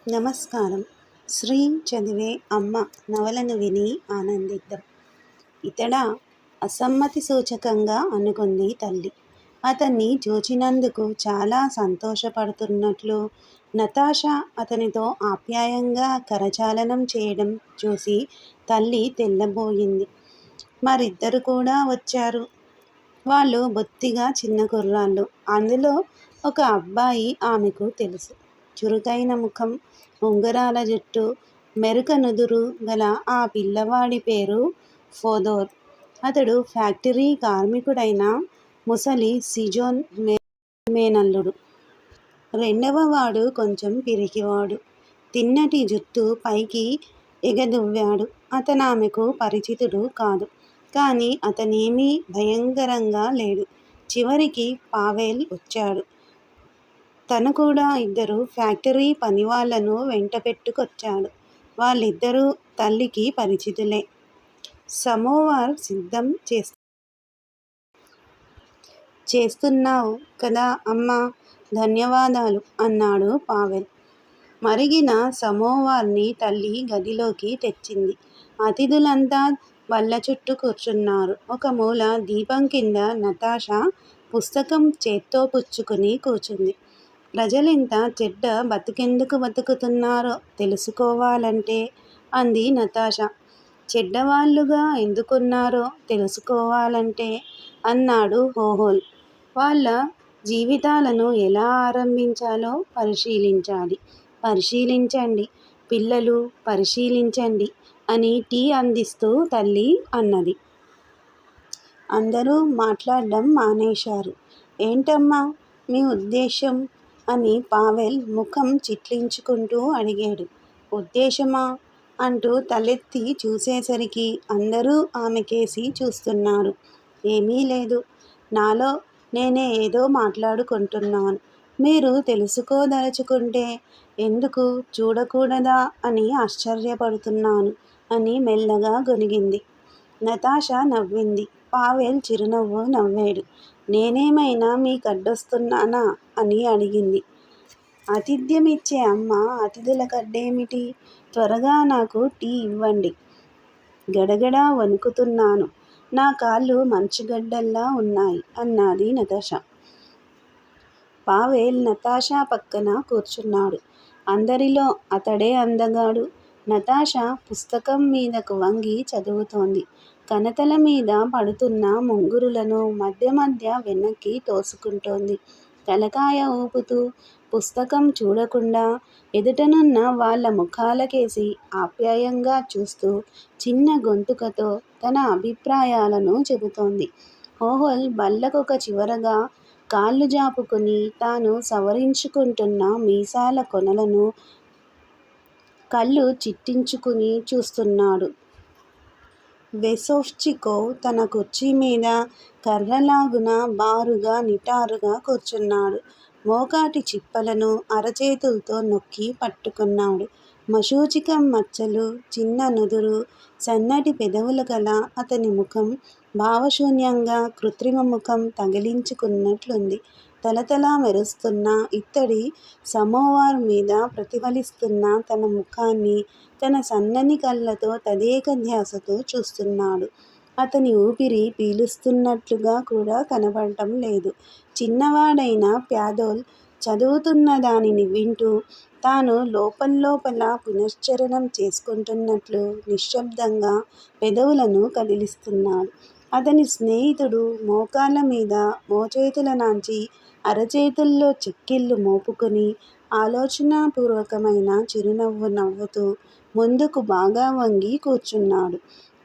నమస్కారం. శ్రీ చదివే అమ్మ నవలను విని ఆనందిద్దాం. ఇతడా అసమ్మతి సూచకంగా అనుకుంది తల్లి. అతన్ని చూచినందుకు చాలా సంతోషపడుతున్నట్లు నతాషా అతనితో ఆప్యాయంగా కరచాలనం చేయడం చూసి తల్లి తెల్లబోయింది. మరిద్దరు కూడా వచ్చారు. వాళ్ళు బొత్తిగా చిన్న కుర్రాళ్ళు. అందులో ఒక అబ్బాయి ఆమెకు తెలుసు. చురుకైన ముఖం, ఉంగరాల జుట్టు, మెరుక నుదురు గల ఆ పిల్లవాడి పేరు ఫోదోర్. అతడు ఫ్యాక్టరీ కార్మికుడైన ముసలి సిజోన్ మేనల్లుడు. రెండవవాడు కొంచెం పిరికివాడు. తిన్నటి జుట్టు పైకి ఎగదువ్వాడు. అతనామెకు పరిచితుడు కాదు. కానీ అతనేమీ భయంకరంగా లేడు. చివరికి పావెల్ వచ్చాడు. తను కూడా ఇద్దరు ఫ్యాక్టరీ పనివాళ్లను వెంటపెట్టుకొచ్చాడు. వాళ్ళిద్దరూ తల్లికి పరిచితులే. సమోవార్ సిద్ధం చేస్తున్నావు కదా అమ్మా, ధన్యవాదాలు అన్నాడు పావెల్. మరిగిన సమోవార్ని తల్లి గదిలోకి తెచ్చింది. అతిథులంతా బల్ల చుట్టూ కూర్చున్నారు. ఒక మూల దీపం కింద నతాషా పుస్తకం చేత్తో పుచ్చుకుని కూర్చుంది. ప్రజలింత చెడ్డ బతుకెందుకు బతుకుతున్నారో తెలుసుకోవాలంటే అంది నతాషా. చెడ్డవాళ్ళుగా ఎందుకున్నారో తెలుసుకోవాలంటే అన్నాడు హోహోల్. వాళ్ళ జీవితాలను ఎలా ఆరంభించాలో పరిశీలించండి పిల్లలు, పరిశీలించండి అని టీ అందిస్తూ తల్లి అన్నది. అందరూ మాట్లాడడం మానేశారు. ఏంటమ్మా మీ ఉద్దేశం అని పావెల్ ముఖం చిట్లించుకుంటూ అడిగాడు. ఉద్దేశమా అంటూ తలెత్తి చూసేసరికి అందరూ ఆమెకేసి చూస్తున్నారు. ఏమీ లేదు, నాలో నేనే ఏదో మాట్లాడుకుంటున్నాను. మీరు తెలుసుకోదలుచుకుంటే ఎందుకు చూడకూడదా అని ఆశ్చర్యపడుతున్నాను అని మెల్లగా గొనిగింది. నతాషా నవ్వింది. పావెల్ చిరునవ్వు నవ్వాడు. నేనేమైనా మీకడ్డొస్తున్నానా అని అడిగింది. ఆతిథ్యమిచ్చే అమ్మ అతిథులకడ్డేమిటి? త్వరగా నాకు టీ ఇవ్వండి. గడగడా వణుకుతున్నాను. నా కాళ్ళు మంచుగడ్డల్లా ఉన్నాయి అన్నది నతాషా. పావెల్ నతాషా పక్కన కూర్చున్నాడు. అందరిలో అతడే అందగాడు. నతాషా పుస్తకం మీదకు వంగి చదువుతోంది. కణతల మీద పడుతున్న ముంగురులను మధ్య మధ్య వెనక్కి తోసుకుంటోంది. తలకాయ ఊపుతూ, పుస్తకం చూడకుండా ఎదుటనున్న వాళ్ళ ముఖాలకేసి ఆప్యాయంగా చూస్తూ చిన్న గొంతుకతో తన అభిప్రాయాలను చెబుతోంది. హోహోల్ బల్లకొక చివరగా కాళ్ళు జాపుకుని తాను సవరించుకుంటున్న మీసాల కొనలను కళ్ళు చిట్టించుకుని చూస్తున్నాడు. వెసోవ్చికోవ్ తన కుర్చీ మీద కర్రలాగున బారుగా నిటారుగా కూర్చున్నాడు. మోకాటి చిప్పలను అరచేతుల్తో నొక్కి పట్టుకున్నాడు. మశూచికం మచ్చలు, చిన్న నుదురు, సన్నటి పెదవులు గల అతని ముఖం భావశూన్యంగా కృత్రిమ ముఖం తగిలించుకున్నట్లుంది. తలతలా మెరుస్తున్న ఇత్తడి సమోవార్ మీద ప్రతిఫలిస్తున్న తన ముఖాన్ని తన సన్నని కళ్ళతో తదేక ధ్యాసతో చూస్తున్నాడు. అతని ఊపిరి పీలుస్తున్నట్లుగా కూడా కనబడటం లేదు. చిన్నవాడైన ప్యాదోల్ చదువుతున్న దానిని వింటూ తాను లోపల్లోపల పునశ్చరణం చేసుకుంటున్నట్లు నిశ్శబ్దంగా పెదవులను కదిలిస్తున్నాడు. అతని స్నేహితుడు మోకాళ్ళ మీద మోచేతుల నాంచి అరచేతుల్లో చెక్కిళ్ళు మోపుకుని ఆలోచనాపూర్వకమైన చిరునవ్వు నవ్వుతూ ముందుకు బాగా వంగి కూర్చున్నాడు.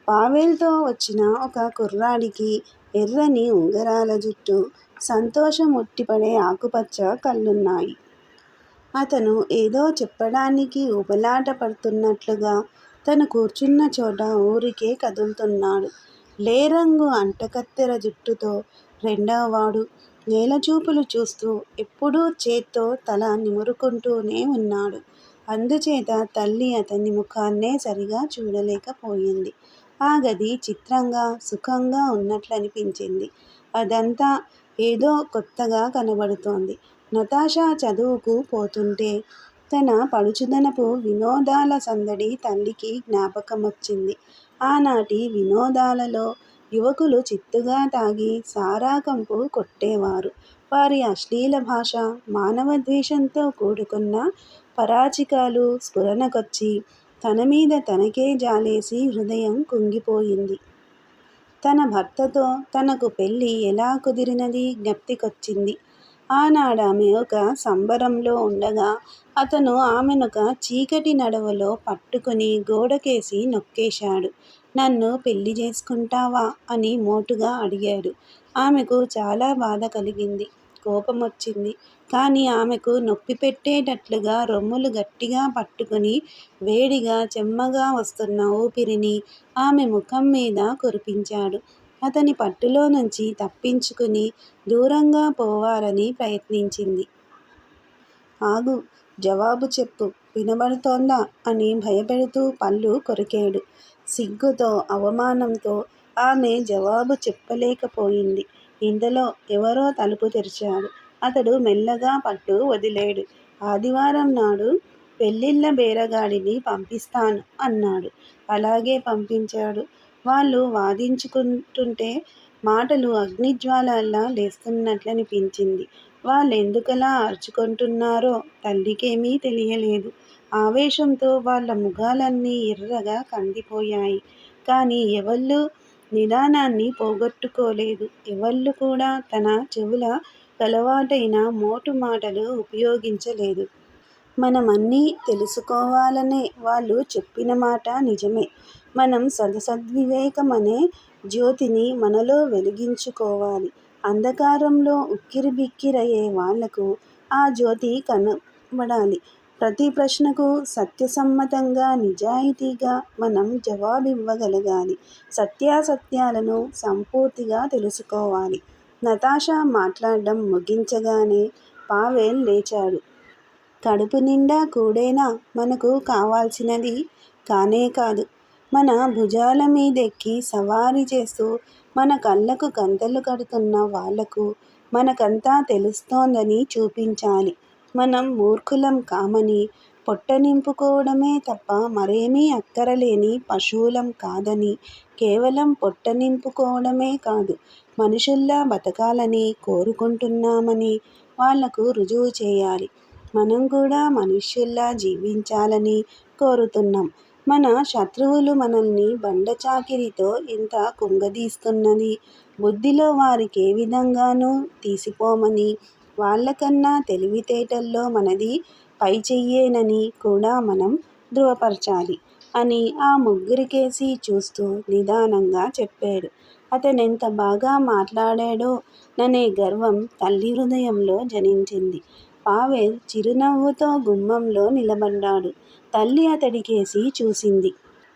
పావెల్తో వచ్చిన ఒక కుర్రాడికి ఎర్రని ఉంగరాల జుట్టు, సంతోషం ఉట్టిపడే ఆకుపచ్చ కళ్ళున్నాయి. అతను ఏదో చెప్పడానికి ఉబలాట పడుతున్నట్లుగా తను కూర్చున్న చోట ఊరికే కదులుతున్నాడు. లేరంగు అంటకత్తెర జుట్టుతో రెండవవాడు నేలచూపులు చూస్తూ ఎప్పుడూ చేత్తో తల నిమురుకుంటూనే ఉన్నాడు. అందుచేత తల్లి అతని ముఖాన్నే సరిగా చూడలేకపోయింది. ఆ గది చిత్రంగా, సుఖంగా ఉన్నట్లనిపించింది. అదంతా ఏదో కొత్తగా కనబడుతోంది. నతాషా చదువుకు పోతుంటే తన పడుచుదనపు వినోదాల సందడి తల్లికి జ్ఞాపకమొచ్చింది. ఆనాటి వినోదాలలో యువకులు చిత్తుగా తాగి సారా కంపు కొట్టేవారు. వారి అశ్లీల భాష, మానవద్వేషంతో కూడుకున్న పరాచికాలు స్ఫురణకొచ్చి తనమీద తనకే జాలేసి హృదయం కుంగిపోయింది. తన భర్తతో తనకు పెళ్ళి ఎలా కుదిరినది జ్ఞప్తికొచ్చింది. ఆనాడామె ఒక సంబరంలో ఉండగా అతను ఆమెనొక చీకటి నడవలో పట్టుకుని గోడకేసి నొక్కేశాడు. నన్ను పెళ్ళి చేసుకుంటావా అని మోటుగా అడిగాడు. ఆమెకు చాలా బాధ కలిగింది, కోపమొచ్చింది. కానీ ఆమెకు నొప్పి పెట్టేటట్లుగా రొమ్ములు గట్టిగా పట్టుకుని వేడిగా చెమ్మగా వస్తున్న ఊపిరిని ఆమె ముఖం మీద కురిపించాడు. అతని పట్టులో నుంచి తప్పించుకుని దూరంగా పోవాలని ప్రయత్నించింది. ఆగు, జవాబు చెప్పు, వినబడుతోందా అని భయపెడుతూ పళ్ళు కొరికాడు. సిగ్గుతో, అవమానంతో ఆమె జవాబు చెప్పలేకపోయింది. ఇంతలో ఎవరో తలుపు తెరిచారు. అతడు మెల్లగా పట్టు వదిలాడు. ఆదివారం నాడు పెళ్ళిళ్ళ బేరగాడిని పంపిస్తాను అన్నాడు. అలాగే పంపించాడు. వాళ్ళు వాదించుకుంటుంటే మాటలు అగ్నిజ్వాలల్లా లేస్తున్నట్లనిపించింది. వాళ్ళెందుకలా అరుచుకుంటున్నారో తల్లికేమీ తెలియలేదు. ఆవేశంతో వాళ్ళ ముఖాలన్నీ ఎర్రగా కందిపోయాయి. కానీ ఎవళ్ళూ నిదానాన్ని పోగొట్టుకోలేదు. ఎవళ్ళు కూడా తన చెవుల కలవాటైన మోటు మాటలు ఉపయోగించలేదు. మనమన్నీ తెలుసుకోవాలనే వాళ్ళు చెప్పిన మాట నిజమే. మనం సదసద్వివేకమనే జ్యోతిని మనలో వెలిగించుకోవాలి. అంధకారంలో ఉక్కిరిబిక్కిరయ్యే వాళ్లకు ఆ జ్యోతి కనబడాలి. ప్రతి ప్రశ్నకు సత్యసమ్మతంగా, నిజాయితీగా మనం జవాబివ్వగలగాలి. సత్యాసత్యాలను సంపూర్తిగా తెలుసుకోవాలి. నతాషా మాట్లాడడం ముగించగానే పావెల్ లేచాడు. కడుపు నిండా కూడేనా మనకు కావాల్సినది? కానే కాదు. మన భుజాల మీదెక్కి సవారీ చేస్తూ మన కళ్ళకు గంతలు కడుతున్న వాళ్లకు మనకంతా తెలుస్తోందని చూపించాలి. మనం మూర్ఖులం కామని, పొట్ట నింపుకోవడమే తప్ప మరేమీ అక్కరలేని పశువులం కాదని, కేవలం పొట్ట నింపుకోవడమే కాదు, మనుషుల్లా బతకాలని కోరుకుంటున్నామని వాళ్లకు రుజువు చేయాలి. మనం కూడా మనుష్యుల్లా జీవించాలని కోరుతున్నాం. మన శత్రువులు మనల్ని బండచాకిరీతో ఇంత కుంగదీస్తున్నది బుద్ధిలో వారికే విధంగానూ తీసిపోమని, వాళ్లకన్నా తెలివితేటల్లో మనది పైచెయ్యేనని కూడా మనం ధృవపరచాలి అని ఆ ముగ్గురికేసి చూస్తూ నిదానంగా చెప్పాడు. అతనెంత బాగా మాట్లాడాడో ననే గర్వం తల్లి హృదయంలో జనించింది. పావెల్ చిరునవ్వుతో గుమ్మంలో నిలబడ్డాడు. తల్లి అతడికేసి చూసింది.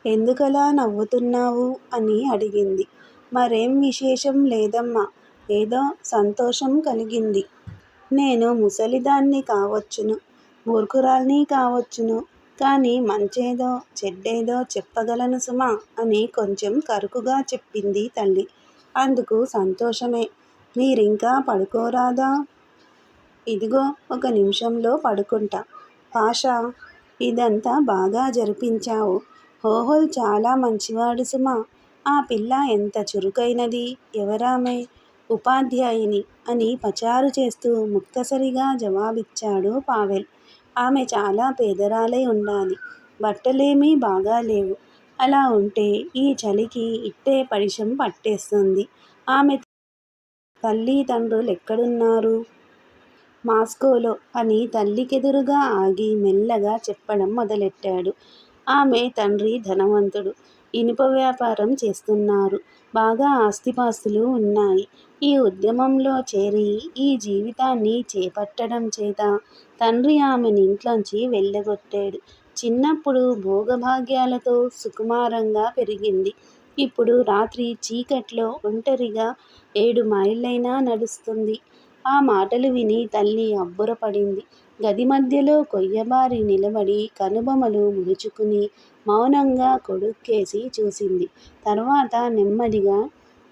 ఎందుకలా నవ్వుతున్నావు అని అడిగింది. మరేం విశేషం లేదమ్మా, ఏదో సంతోషం కలిగింది. నేను ముసలిదాన్ని కావచ్చును, మూర్ఖురాల్ని కావచ్చును, కానీ మంచేదో చెడ్డేదో చెప్పగలను సుమా అని కొంచెం కరుకుగా చెప్పింది తల్లి. అందుకు సంతోషమే. మీరింకా పడుకోరాదా? ఇదిగో ఒక నిమిషంలో పడుకుంటా. పాషా, ఇదంతా బాగా జరిపించావు. హోహోల్ చాలా మంచివాడు సుమా. ఆ పిల్ల ఎంత చురుకైనది. ఎవరామె? ఉపాధ్యాయిని అని పచారు చేస్తూ ముక్తసరిగా జవాబిచ్చాడు పావెల్. ఆమె చాలా పేదరాలై ఉండాలి. బట్టలేమీ బాగాలేవు. అలా ఉంటే ఈ చలికి ఇట్టే పడిశం పట్టేస్తుంది. ఆమె తల్లీతండ్రులెక్కడున్నారు? మాస్కోలో అని తల్లికెదురుగా ఆగి మెల్లగా చెప్పడం మొదలెట్టాడు. ఆమె తండ్రి ధనవంతుడు. ఇనుప వ్యాపారం చేస్తున్నారు. బాగా ఆస్తిపాస్తులు ఉన్నాయి. ఈ ఉద్యమంలో చేరి ఈ జీవితాన్ని చేపట్టడం చేత తండ్రి ఆమెనింట్లోంచి వెళ్ళగొట్టాడు. చిన్నప్పుడు భోగభాగ్యాలతో సుకుమారంగా పెరిగింది. ఇప్పుడు రాత్రి చీకట్లో ఒంటరిగా 7 మైళ్ళైనా నడుస్తుంది. ఆ మాటలు విని తల్లి అబ్బురపడింది. గది మధ్యలో కొయ్యబారి నిలబడి కనుబొమలు ముడుచుకుని మౌనంగా కొడుక్కేసి చూసింది. తర్వాత నెమ్మదిగా,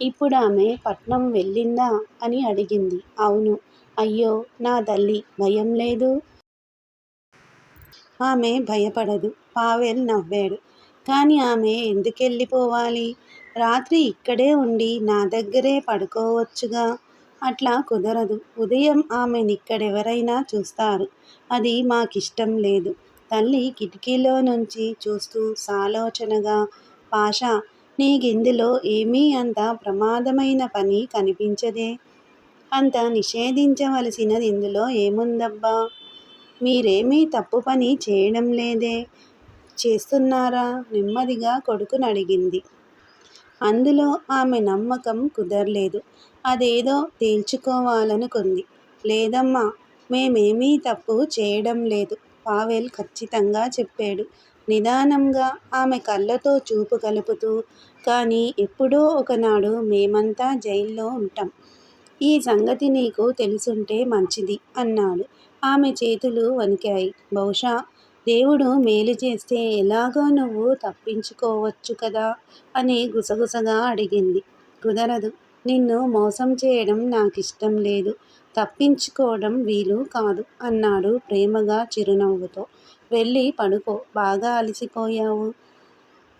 ఇప్పుడామె పట్నం వెళ్ళిందా అని అడిగింది. అవును. అయ్యో నా తల్లీ, భయం లేదూ? ఆమె భయపడదు. పావెల్ నవ్వాడు. కానీ ఆమె ఎందుకెళ్ళిపోవాలి? రాత్రి ఇక్కడే ఉండి నా దగ్గరే పడుకోవచ్చుగా. అట్లా కుదరదు. ఉదయం ఆమెనిక్కడెవరైనా చూస్తారు. అది మాకిష్టం లేదు. తల్లి కిటికీలో నుంచి చూస్తూ సాలోచనగా, పాషా, నీకిందులో ఏమీ అంత ప్రమాదమైన పని కనిపించదే? అంత నిషేధించవలసినదిందులో ఏముందబ్బా? మీరేమీ తప్పు పని చేయడం లేదే? చేస్తున్నారా? నెమ్మదిగా కొడుకునడిగింది. అందులో ఆమె నమ్మకం కుదర్లేదు. అదేదో తేల్చుకోవాలనుకుంది. లేదమ్మా, మేమేమీ తప్పు చేయడం లేదు, పావెల్ ఖచ్చితంగా చెప్పాడు నిదానంగా, ఆమె కళ్ళతో చూపు కలుపుతూ. కానీ ఎప్పుడో ఒకనాడు మేమంతా జైల్లో ఉంటాం. ఈ సంగతి నీకు తెలుసుంటే మంచిది అన్నాడు. ఆమె చేతులు వణికాయి. బహుశా దేవుడు మేలు చేస్తే ఎలాగో నువ్వు తప్పించుకోవచ్చు కదా అని గుసగుసగా అడిగింది. కుదరదు. నిన్ను మోసం చేయడం నాకిష్టం లేదు. తప్పించుకోవడం వీలు కాదు అన్నాడు ప్రేమగా చిరునవ్వుతో. వెళ్ళి పడుకో, బాగా అలసిపోయావు.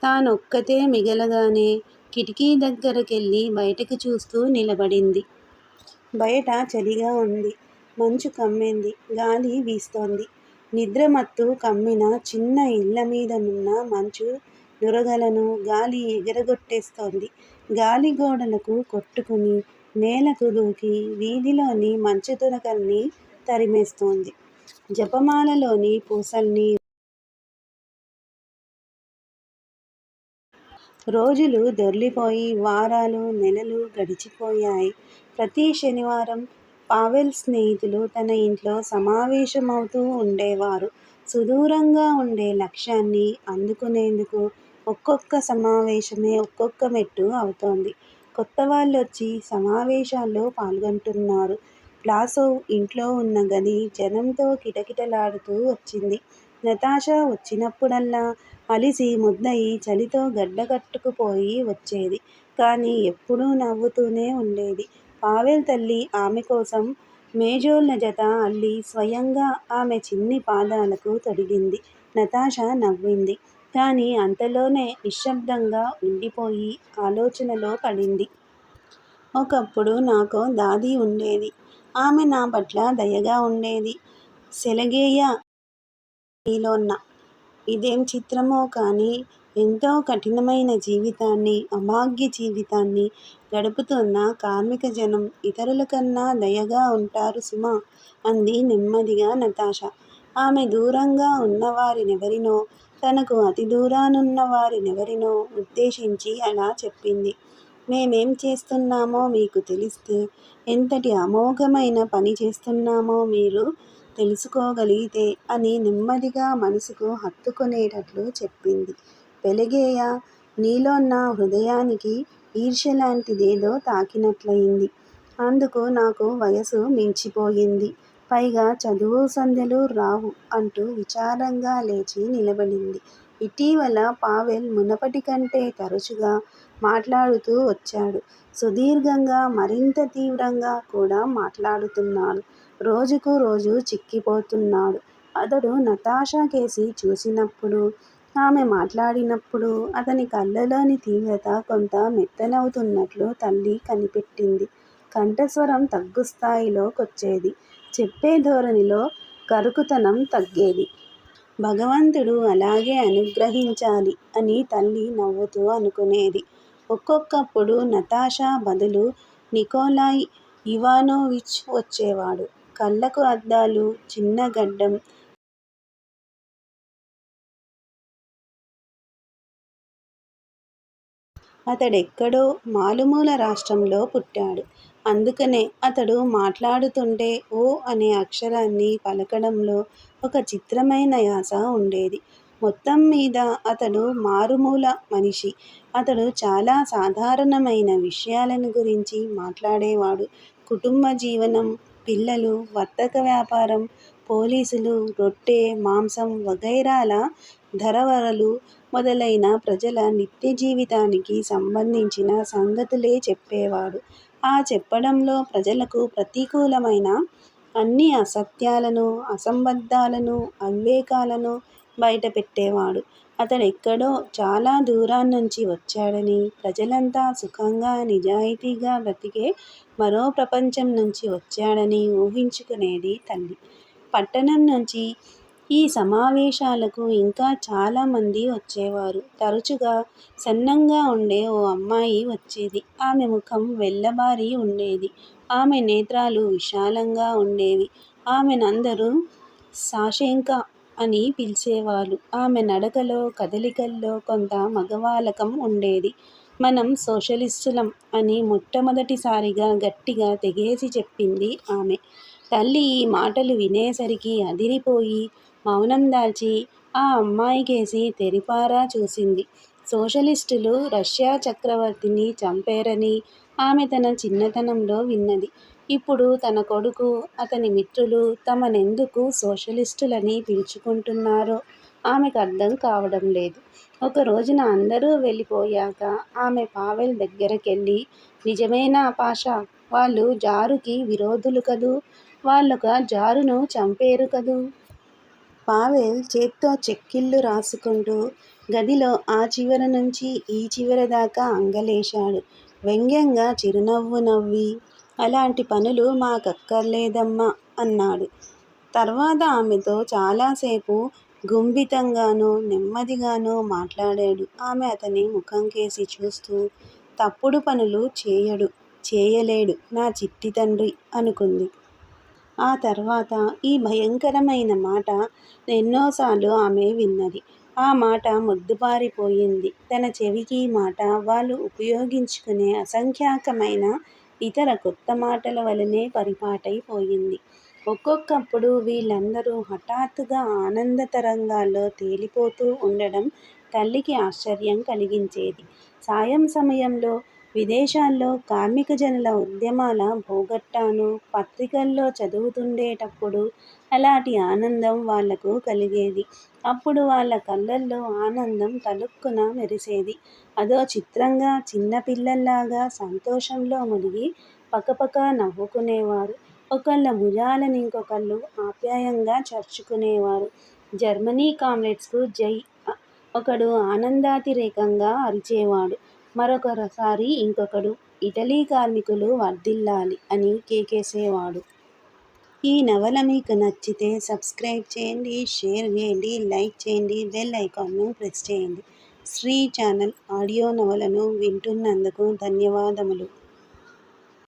తానొక్కతే మిగలగానే కిటికీ దగ్గరకెళ్ళి బయటకు చూస్తూ నిలబడింది. బయట చలిగా ఉంది. మంచు కమ్మింది. గాలి వీస్తోంది. నిద్రమత్తు కమ్మిన చిన్న ఇళ్ళమీదనున్న మంచు నురగలను గాలి ఎగరగొట్టేస్తోంది. గాలి గోడలకు కొట్టుకుని నేలకు దూకి వీధిలోని మంచు తునకల్ని తరిమేస్తోంది. జపమాలలోని పూసల్ని. రోజులు దొర్లిపోయి వారాలు, నెలలు గడిచిపోయాయి. ప్రతి శనివారం పావెల్ స్నేహితులు తన ఇంట్లో సమావేశమవుతూ ఉండేవారు. సుదూరంగా ఉండే లక్ష్యాన్ని అందుకునేందుకు ఒక్కొక్క సమావేశమే ఒక్కొక్క మెట్టు అవుతోంది. కొత్తవాళ్ళొచ్చి సమావేశాల్లో పాల్గొంటున్నారు. ప్లాసోవ్ ఇంట్లో ఉన్న గది జనంతో కిటకిటలాడుతూ వచ్చింది. నతాషా వచ్చినప్పుడల్లా అలిసి ముద్దయి చలితో గడ్డకట్టుకుపోయి వచ్చేది. కానీ ఎప్పుడూ నవ్వుతూనే ఉండేది. పావెల్ తల్లి ఆమె కోసం మేజోళ్ళ జత అల్లి స్వయంగా ఆమె చిన్ని పాదాలకు తొడిగింది. నతాషా నవ్వింది. కానీ అంతలోనే నిశ్శబ్దంగా ఉండిపోయి ఆలోచనలో పడింది. ఒకప్పుడు నాకో దాది ఉండేది. ఆమె నా పట్ల దయగా ఉండేది. సెలగేయ నీలోన్న. ఇదేం చిత్రమో కానీ ఎంతో కఠినమైన జీవితాన్ని, అభాగ్య జీవితాన్ని గడుపుతున్న కార్మిక జనం ఇతరుల కన్నా దయగా ఉంటారు సుమా అంది నెమ్మదిగా నతాషా. ఆమె దూరంగా ఉన్నవారినెవరినో, తనకు అతి దూరానున్న వారినెవరినో ఉద్దేశించి అలా చెప్పింది. మేమేం చేస్తున్నామో మీకు తెలిస్తే, ఎంతటి అమోఘమైన పని చేస్తున్నామో మీరు తెలుసుకోగలిగితే అని నెమ్మదిగా మనసుకు హత్తుకునేటట్లు చెప్పింది. పెలగేయ, నీలో నా హృదయానికి ఈర్ష్యలాంటిదేదో తాకినట్లయింది. అందుకు నాకు వయసు మించిపోయింది. పైగా చదువు సంధ్యలు రావు అంటూ విచారంగా లేచి నిలబడింది. ఇటీవల పావెల్ మునపటి కంటే తరచుగా మాట్లాడుతూ వచ్చాడు. సుదీర్ఘంగా, మరింత తీవ్రంగా కూడా మాట్లాడుతున్నాడు. రోజుకు రోజు చిక్కిపోతున్నాడు. అతడు నతాషా కేసి చూసినప్పుడు, ఆమె మాట్లాడినప్పుడు అతని కళ్ళలోని తీవ్రత కొంత మెత్తనవుతున్నట్లు తల్లి కనిపెట్టింది. కంఠస్వరం తగ్గుస్థాయిలో కొచ్చేది. చెప్పే ధోరణిలో కరుకుతనం తగ్గేది. భగవంతుడు అలాగే అనుగ్రహించాలి అని తల్లి నవ్వుతూ అనుకునేది. ఒక్కొక్కప్పుడు నతాషా బదులు నికోలాయ్ ఇవానోవిచ్ వచ్చేవాడు. కళ్ళకు అద్దాలు, చిన్న గడ్డం. అతడెక్కడో మారుమూల రాష్ట్రంలో పుట్టాడు. అందుకనే అతడు మాట్లాడుతుంటే ఓ అనే అక్షరాన్ని పలకడంలో ఒక చిత్రమైన యాస ఉండేది. మొత్తం మీద అతడు మారుమూల మనిషి. అతడు చాలా సాధారణమైన విషయాలను గురించి మాట్లాడేవాడు. కుటుంబ జీవనం, పిల్లలు, వర్తక వ్యాపారం, పోలీసులు, రొట్టె, మాంసం వగైరాల ధరవరలు మొదలైన ప్రజల నిత్య జీవితానికి సంబంధించిన సంగతులే చెప్పేవాడు. ఆ చెప్పడంలో ప్రజలకు ప్రతికూలమైన అన్ని అసత్యాలను, అసంబద్ధాలను, అవివేకాలను బయటపెట్టేవాడు. అతడెక్కడో చాలా దూరాన్నుంచి వచ్చాడని, ప్రజలంతా సుఖంగా, నిజాయితీగా బ్రతికే మరో ప్రపంచం నుంచి వచ్చాడని ఊహించుకునేది తల్లి. పట్టణం నుంచి ఈ సమావేశాలకు ఇంకా చాలామంది వచ్చేవారు. తరచుగా సన్నంగా ఉండే ఓ అమ్మాయి వచ్చేది. ఆమె ముఖం వెల్లబారి ఉండేది. ఆమె నేత్రాలు విశాలంగా ఉండేవి. ఆమెనందరూ సాశేంక అని పిలిచేవాళ్ళు. ఆమె నడకలో, కదలికల్లో కొంత మగవాలకం ఉండేది. మనం సోషలిస్టులం అని మొట్టమొదటిసారిగా గట్టిగా తెగేసి చెప్పింది ఆమె. తల్లి ఈ మాటలు వినేసరికి అదిరిపోయి మౌనం దాల్చి ఆ అమ్మాయికేసి తెరిపారా చూసింది. సోషలిస్టులు రష్యా చక్రవర్తిని చంపారని ఆమె తన చిన్నతనంలో విన్నది. ఇప్పుడు తన కొడుకు, అతని మిత్రులు తమనెందుకు సోషలిస్టులని పిలుచుకుంటున్నారో ఆమెకర్థం కావడం లేదు. ఒక రోజున అందరూ వెళ్ళిపోయాక ఆమె పావెల్ దగ్గరకెళ్ళి, నిజమేనా పాషా, వాళ్ళు జారుకి విరోధులు కదూ, వాళ్ళొక జారును చంపేరు కదూ. పావెల్ చేత్తో చెక్కిళ్ళు రాసుకుంటూ గదిలో ఆ చివర నుంచి ఈ చివర దాకా అంగలేశాడు. వ్యంగ్యంగా చిరునవ్వు నవ్వి, అలాంటి పనులు మాకక్కర్లేదమ్మా అన్నాడు. తర్వాత ఆమెతో చాలాసేపు గుంభితంగానూ, నెమ్మదిగానూ మాట్లాడాడు. ఆమె అతని ముఖంకేసి చూస్తూ, తప్పుడు పనులు చేయడు, చేయలేడు నా చిట్టి తండ్రి అనుకుంది. ఆ తర్వాత ఈ భయంకరమైన మాట ఎన్నోసార్లు ఆమె విన్నది. ఆ మాట మొద్దుబారిపోయింది తన చెవికి. మాట వాళ్ళు ఉపయోగించుకునే అసంఖ్యాకమైన ఇతర కొత్త మాటల వలనే పరిపాటైపోయింది. ఒక్కొక్కప్పుడు వీళ్ళందరూ హఠాత్తుగా ఆనంద తరంగాల్లో తేలిపోతూ ఉండడం తల్లికి ఆశ్చర్యం కలిగించేది. సాయం సమయంలో విదేశాల్లో కార్మికజనుల ఉద్యమాల భోగట్టాను పత్రికల్లో చదువుతుండేటప్పుడు అలాంటి ఆనందం వాళ్లకు కలిగేది. అప్పుడు వాళ్ళ కళ్ళల్లో ఆనందం తళుక్కున మెరిసేది. అదో చిత్రంగా చిన్నపిల్లల్లాగా సంతోషంలో మునిగి పకపక నవ్వుకునేవారు. ఒకళ్ళ భుజాలనింకొకళ్ళు ఆప్యాయంగా చరుచుకునేవారు. జర్మనీ కామ్రేడ్స్కు జై! ఒకడు ఆనందాతిరేకంగా అరిచేవాడు. మరొకసారి ఇంకొకడు ఇటలీ కార్మికులు వర్ధిల్లాలి అని కేకేసేవాడు. ఈ నవల మీకు నచ్చితే సబ్స్క్రైబ్ చేయండి, షేర్ చేయండి, లైక్ చేయండి, బెల్ ఐకాన్ను ప్రెస్ చేయండి. శ్రీ ఛానల్ ఆడియో నవలను వింటున్నందుకు ధన్యవాదములు.